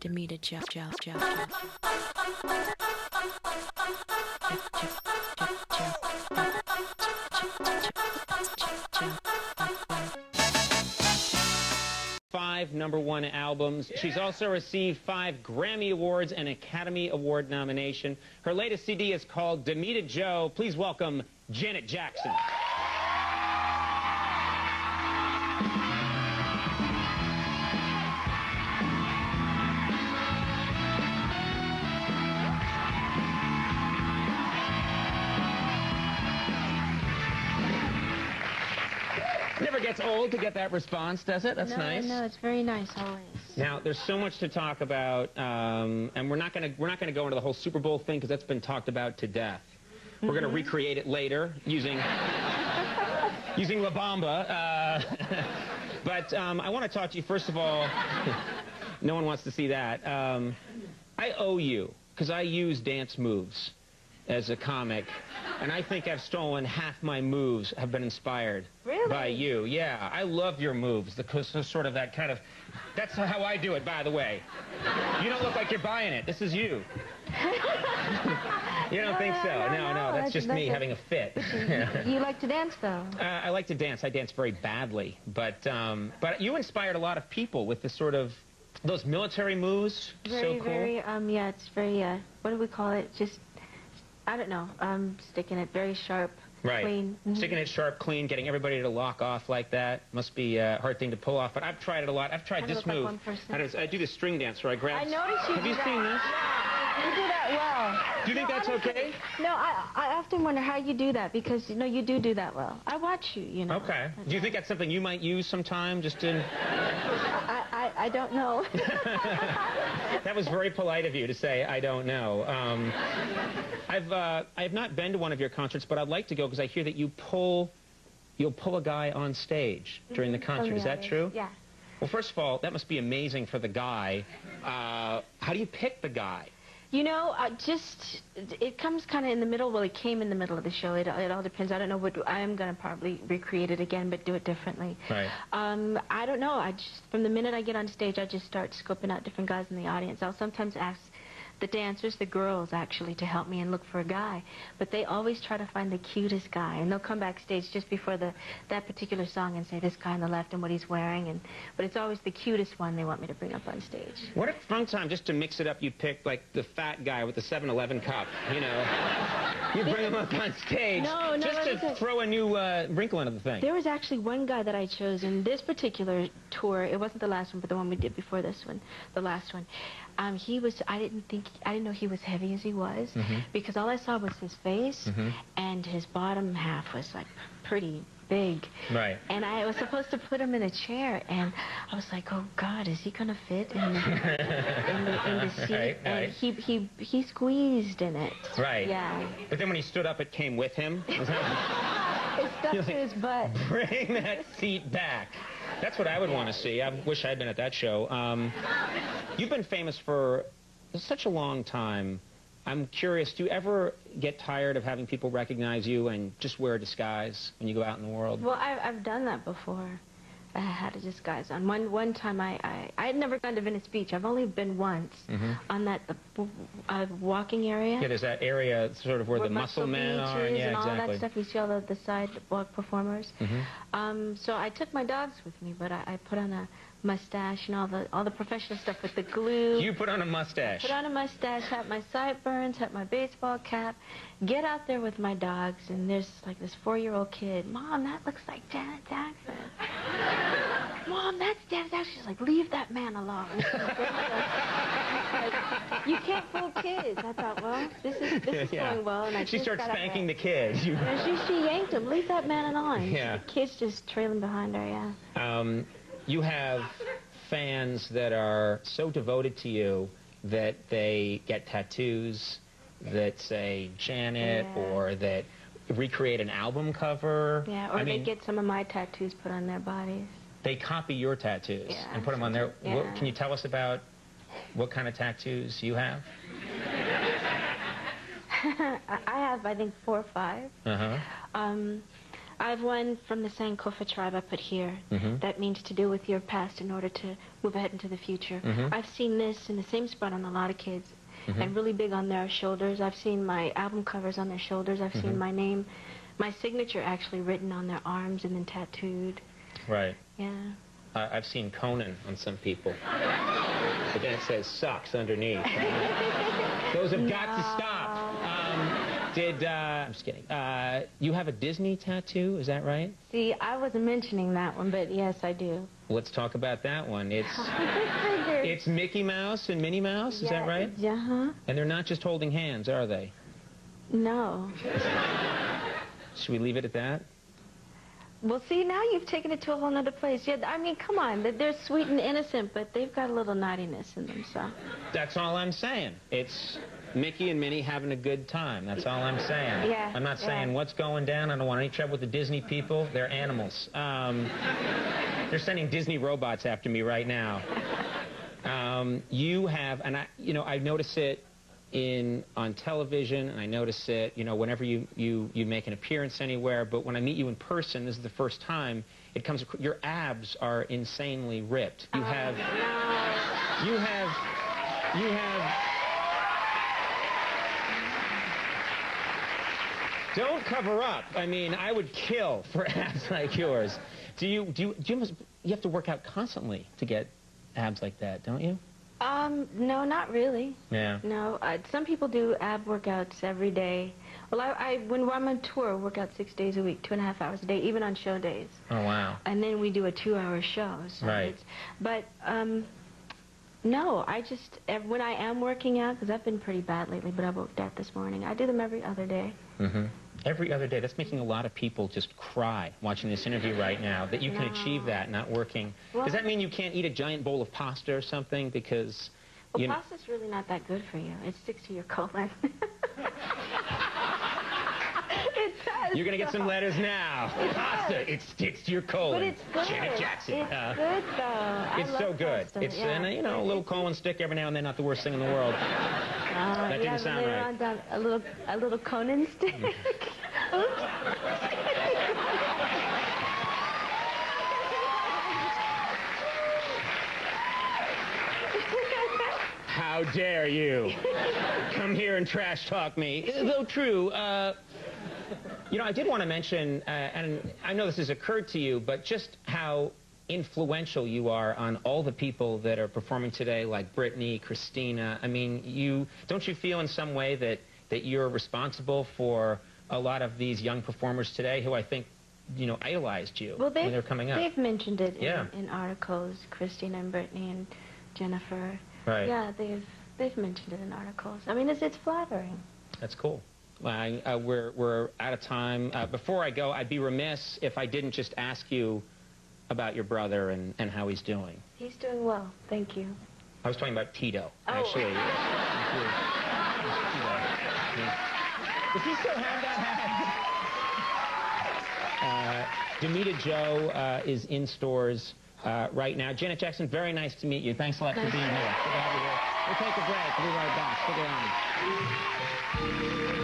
Demeter Joe. Five #1 albums. She's also received 5 Grammy Awards and Academy Award nomination. Her latest CD is called Demeter Joe. Please welcome Janet Jackson. Never gets old to get that response, does it? That's nice. No, it's very nice always. Now, there's so much to talk about, and we're not gonna go into the whole Super Bowl thing because that's been talked about to death. We're gonna recreate it later using using La Bamba. But I want to talk to you first of all. No one wants to see that. I owe you because I use dance moves as a comic, and I think I've stolen half my moves have been inspired by you. Yeah, I love your moves. The sort of that kind of, that's how I do it, by the way. You don't look like you're buying it. This is you. You don't think so? No, that's just me having a fit. You like to dance, though? I like to dance. I dance very badly, but you inspired a lot of people with this sort of, those military moves. So cool. Yeah, it's very, what do we call it? Just, I don't know, sticking it very sharp, clean. Sticking it sharp, clean, getting everybody to lock off like that must be a hard thing to pull off, but I've tried it a lot. I've tried this move. I do the string dance where I grab... I noticed you Have you seen this? Yeah, you do that well. Do you think that's okay? No, I often wonder how you do that, because, you know, you do that well. I watch you, you know. Okay. Do you think that's something you might use sometime, just in... I don't know. That was very polite of you to say, I don't know. I've not been to one of your concerts, but I'd like to go because I hear that you'll pull a guy on stage during the concert. Is that true? Yeah. Well, first of all, that must be amazing for the guy. How do you pick the guy? You know, it comes kind of in the middle. Well, it came in the middle of the show. It all depends. I don't know what, I'm going to probably recreate it again, but do it differently. Right. I don't know. From the minute I get on stage, I just start scoping out different guys in the audience. I'll sometimes ask the dancers, the girls, actually, to help me and look for a guy. But they always try to find the cutest guy, and they'll come backstage just before that particular song and say, this guy on the left and what he's wearing. But it's always the cutest one they want me to bring up on stage. What if sometime, just to mix it up, you pick, like, the fat guy with the 7-Eleven cup, you know? You bring him up on stage just to throw a new wrinkle into the thing. There was actually one guy that I chose in this particular tour. It wasn't the last one, but the one we did before this one, the last one. I didn't know he was heavy as he was, because all I saw was his face, and his bottom half was like pretty big. Right. And I was supposed to put him in a chair, and I was like, oh God, is he gonna fit in the seat? Right, and he squeezed in it. Right. Yeah. But then when he stood up, it came with him. It stuck to his butt. Bring that seat back. That's what I would want to see. I wish I'd been at that show. You've been famous for such a long time. I'm curious, do you ever get tired of having people recognize you and just wear a disguise when you go out in the world? Well, I've done that before. I had a disguise on. One time I had never gone to Venice Beach. I've only been once on that walking area. Yeah, there's that area sort of where the muscle men are. Yeah, and all that stuff. You see all the sidewalk performers. So I took my dogs with me, but I put on a mustache and all the professional stuff with the glue. You put on a mustache. Put on a mustache, had my sideburns, had my baseball cap, get out there with my dogs, and there's like this 4-year-old kid. Mom, that looks like Janet Jackson. Mom, that's Janet Jackson. She's like, leave that man alone. You can't fool kids. I thought, well, this is going well. And she starts spanking the kids. She yanked him. Leave that man alone. Yeah. The kid's just trailing behind her, yeah. You have fans that are so devoted to you that they get tattoos that say Janet, or that recreate an album cover. Yeah, or they get some of my tattoos put on their bodies. They copy your tattoos and put them on their... Yeah. Can you tell us about what kind of tattoos you have? I have, I think, 4 or 5. I've one from the Sankofa tribe I put here. Mm-hmm. That means to deal with your past in order to move ahead into the future. Mm-hmm. I've seen this in the same spot on a lot of kids, Mm-hmm. and really big on their shoulders. I've seen my album covers on their shoulders. I've seen my name, my signature actually written on their arms and then tattooed. Right. Yeah. I've seen Conan on some people. But then it says sucks underneath. Those have got to stop. I'm just kidding. You have a Disney tattoo, is that right? See, I wasn't mentioning that one, but yes, I do. Let's talk about that one. It's Mickey Mouse and Minnie Mouse, is that right? Uh-huh. And they're not just holding hands, are they? No. Should we leave it at that? Well, see, now you've taken it to a whole other place. Yeah, I mean, come on. They're sweet and innocent, but they've got a little naughtiness in them, so. That's all I'm saying. It's Mickey and Minnie having a good time. That's all I'm saying. Yeah. I'm not saying what's going down. I don't want any trouble with the Disney people. They're animals. They're sending Disney robots after me right now. You have, and I notice it on television, and I notice it, whenever you make an appearance anywhere, but when I meet you in person, this is the first time, your abs are insanely ripped. You have don't cover up. I mean, I would kill for abs like yours. You have to work out constantly to get abs like that, don't you? No, not really. Yeah. No, some people do ab workouts every day. Well, when I'm on tour, I work out 6 days a week, 2.5 hours a day, even on show days. Oh, wow. And then we do a 2-hour show. So right. No, when I am working out, because I've been pretty bad lately, but I worked out this morning, I do them every other day. Mm-hmm. Every other day. That's making a lot of people just cry watching this interview right now, that you can achieve that not working. Well, does that mean you can't eat a giant bowl of pasta or something? Because... Well, pasta's really not that good for you. It sticks to your colon. It does. You're going to get some letters now. Pasta, it sticks to your colon. But it's good. Janet Jackson. It's good, though. It's so good. Pasta. It's, a little colon stick every now and then, not the worst thing in the world. That didn't sound right. Down a little Conan stick. Oops. How dare you come here and trash talk me? Though true, I did want to mention, and I know this has occurred to you, but just how influential you are on all the people that are performing today, like Britney, Christina. I mean, don't you feel in some way that you're responsible for a lot of these young performers today who I think, idolized you when they're coming up? They've mentioned it in articles, Christina and Britney and Jennifer. Right. Yeah, they've mentioned it in articles. I mean, it's flattering. That's cool. We're out of time. Before I go, I'd be remiss if I didn't just ask you about your brother and how he's doing. He's doing well, thank you. I was talking about Tito, actually. Does he still have that hat? Demita Joe is in stores right now. Janet Jackson, very nice to meet you. Thanks a lot for being here. Good to have you here. We'll take a break. We'll be right back. Stick around.